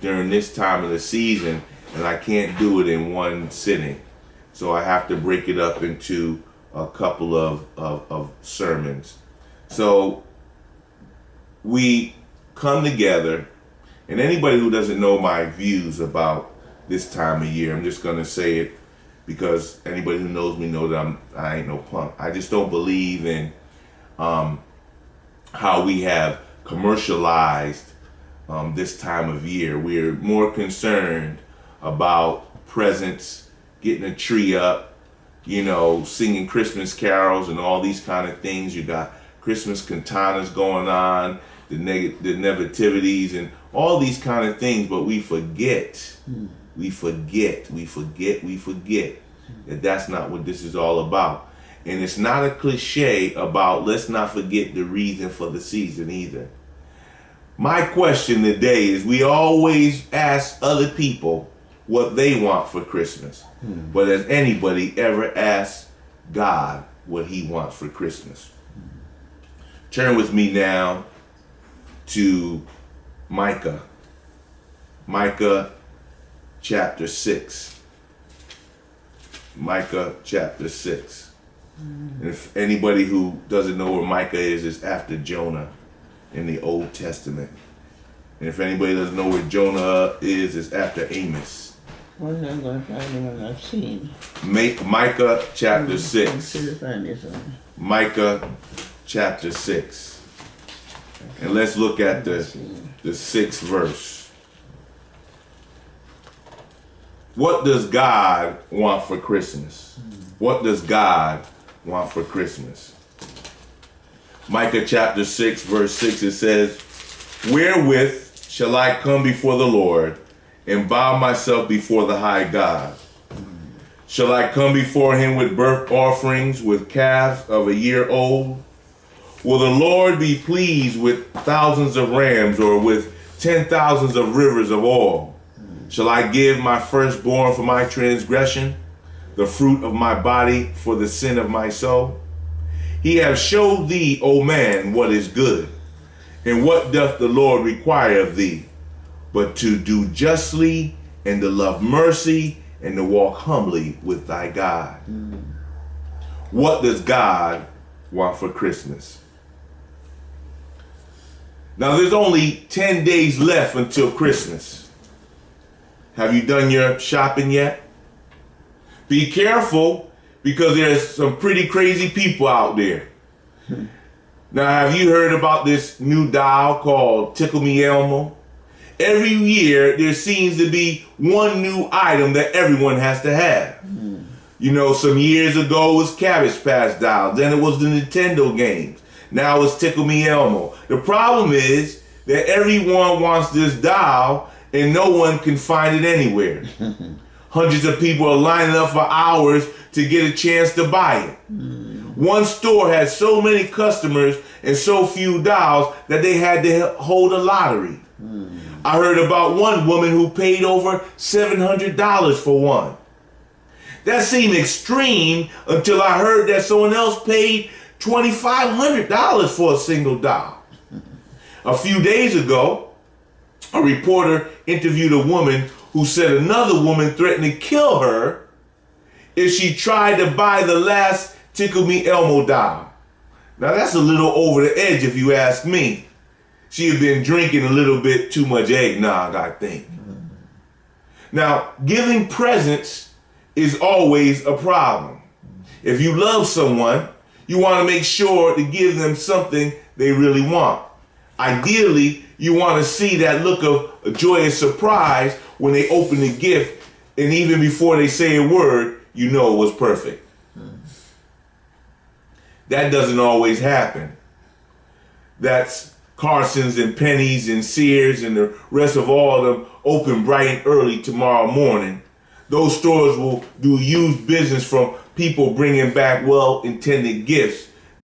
during this time of the season, and I can't do it in one sitting. So I have to break it up into a couple of sermons. So we come together, and anybody who doesn't know my views about this time of year, I'm just going to say it because anybody who knows me know that I ain't no punk. I just don't believe in how we have commercialized this time of year. We're more concerned about presents, getting a tree up, singing Christmas carols and all these kind of things. You got Christmas cantatas going on, the nativities and all these kind of things, but we forget that that's not what this is all about. And it's not a cliche about let's not forget the reason for the season either. My question today is, we always ask other people what they want for Christmas. But has anybody ever asked God what he wants for Christmas? Turn with me now to Micah. Micah chapter 6. Micah chapter 6. And if anybody who doesn't know where Micah is, it's after Jonah in the Old Testament. And if anybody doesn't know where Jonah is, it's after Amos. Well, I'm going to find the one I've seen. Micah chapter 6. I'm sure to find this one. Micah chapter 6. And let's look at the 6th verse. What does God want for Christmas? What does God want for Christmas? Micah chapter 6 verse 6, it says, "Wherewith shall I come before the Lord and bow myself before the high God? Shall I come before him with burnt offerings, with calves of a year old? Will the Lord be pleased with thousands of rams, or with 10,000s of rivers of oil? Shall I give my firstborn for my transgression, the fruit of my body for the sin of my soul? He hath showed thee, O man, what is good. And what doth the Lord require of thee? But to do justly, and to love mercy, and to walk humbly with thy God." What does God want for Christmas? Now there's only 10 days left until Christmas. Have you done your shopping yet? Be careful, because there's some pretty crazy people out there. Now, have you heard about this new doll called Tickle Me Elmo? Every year there seems to be one new item that everyone has to have. Some years ago it was Cabbage Patch dolls, then it was the Nintendo games. Now it's Tickle Me Elmo. The problem is that everyone wants this doll and no one can find it anywhere. Hundreds of people are lining up for hours to get a chance to buy it. One store had so many customers and so few dolls that they had to hold a lottery. I heard about one woman who paid over $700 for one. That seemed extreme until I heard that someone else paid $2,500 for a single doll. A few days ago, a reporter interviewed a woman who said another woman threatened to kill her if she tried to buy the last Tickle Me Elmo doll. Now that's a little over the edge if you ask me. She had been drinking a little bit too much eggnog, I think. Now, giving presents is always a problem. If you love someone, you want to make sure to give them something they really want. Ideally, you want to see that look of joyous surprise when they open the gift, and even before they say a word, you know it was perfect. That doesn't always happen. That's Carson's and Penny's and Sears and the rest of all of them open bright and early tomorrow morning. Those stores will do huge business from people bringing back well-intended gifts